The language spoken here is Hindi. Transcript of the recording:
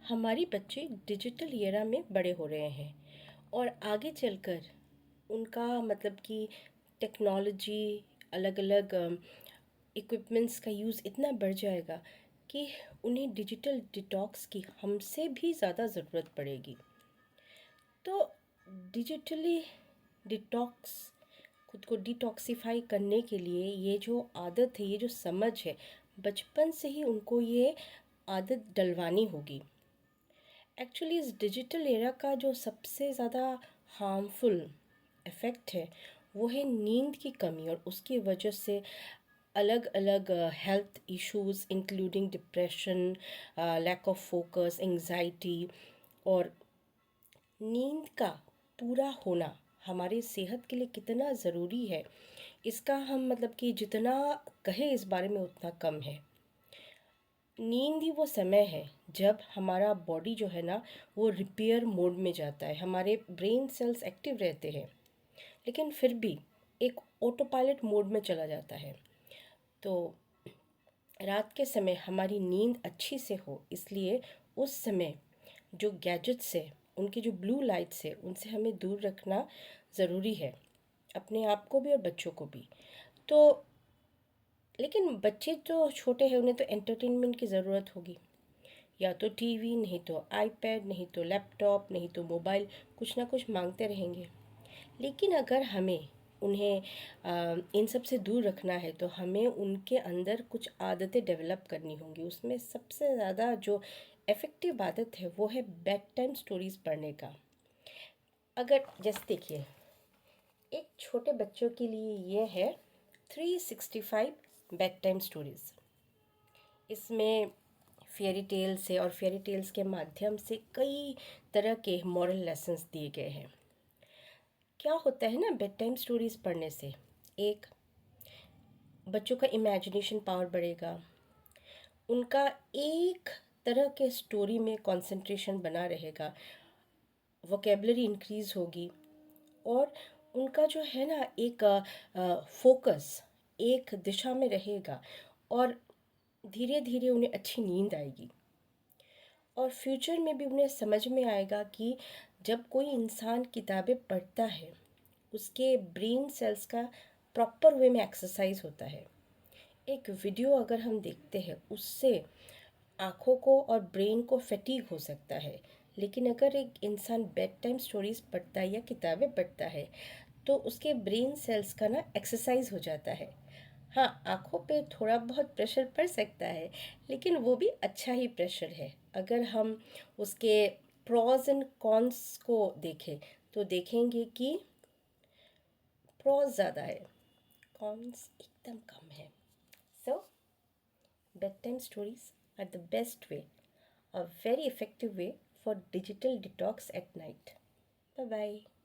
हमारे बच्चे डिजिटल एरा में बड़े हो रहे हैं और आगे चलकर उनका मतलब कि टेक्नोलॉजी अलग अलग इक्विपमेंट्स का यूज़ इतना बढ़ जाएगा कि उन्हें डिजिटल डिटॉक्स की हमसे भी ज़्यादा ज़रूरत पड़ेगी। तो डिजिटली डिटॉक्स खुद को डिटॉक्सिफाई करने के लिए ये जो आदत है, ये जो समझ है, बचपन से ही उनको ये आदत डलवानी होगी। एक्चुअली इस डिजिटल एरा का जो सबसे ज़्यादा हार्मफुल इफ़ेक्ट है वो है नींद की कमी, और उसकी वजह से अलग अलग health issues including depression, lack of focus, anxiety. और नींद का पूरा होना हमारी सेहत के लिए कितना ज़रूरी है, इसका हम मतलब कि जितना कहें इस बारे में उतना कम है। नींद ही वो समय है जब हमारा बॉडी जो है ना वो रिपेयर मोड में जाता है, हमारे ब्रेन सेल्स एक्टिव रहते हैं लेकिन फिर भी एक ऑटो पायलट मोड में चला जाता है। तो रात के समय हमारी नींद अच्छी से हो, इसलिए उस समय जो गैजेट्स है, उनकी जो ब्लू लाइट्स है, उनसे हमें दूर रखना ज़रूरी है, अपने आप को भी और बच्चों को भी। तो लेकिन बच्चे जो छोटे हैं उन्हें तो एंटरटेनमेंट की ज़रूरत होगी, या तो टीवी, नहीं तो आईपैड, नहीं तो लैपटॉप, नहीं तो मोबाइल, कुछ ना कुछ मांगते रहेंगे। लेकिन अगर हमें उन्हें इन सब से दूर रखना है तो हमें उनके अंदर कुछ आदतें डेवलप करनी होंगी। उसमें सबसे ज़्यादा जो इफ़ेक्टिव आदत है वो है बेड टाइम स्टोरीज़ पढ़ने का। अगर जैसे देखिए, एक छोटे बच्चों के लिए ये है 365 बेड टाइम स्टोरीज़। इसमें फेयरी टेल्स है और फेयरी टेल्स के माध्यम से कई तरह के मॉरल लेसन्स दिए गए हैं। क्या होता है ना बेड टाइम स्टोरीज़ पढ़ने से, एक बच्चों का इमेजिनेशन पावर बढ़ेगा, उनका एक तरह के स्टोरी में कंसंट्रेशन बना रहेगा, वोकेबलरी इंक्रीज़ होगी, और उनका जो है ना एक फोकस एक दिशा में रहेगा, और धीरे धीरे उन्हें अच्छी नींद आएगी। और फ्यूचर में भी उन्हें समझ में आएगा कि जब कोई इंसान किताबें पढ़ता है उसके ब्रेन सेल्स का प्रॉपर वे में एक्सरसाइज होता है। एक वीडियो अगर हम देखते हैं उससे आँखों को और ब्रेन को फटीग हो सकता है, लेकिन अगर एक इंसान बेड टाइम स्टोरीज़ पढ़ता है या किताबें पढ़ता है तो उसके ब्रेन सेल्स का ना एक्सरसाइज हो जाता है। हाँ, आँखों पे थोड़ा बहुत प्रेशर पड़ सकता है, लेकिन वो भी अच्छा ही प्रेशर है। अगर हम उसके प्रॉज एंड कॉन्स को देखें तो देखेंगे कि प्रॉज ज़्यादा है, कॉन्स एकदम कम है। सो bedtime stories are the best way, a very effective way for digital detox at night. Bye bye.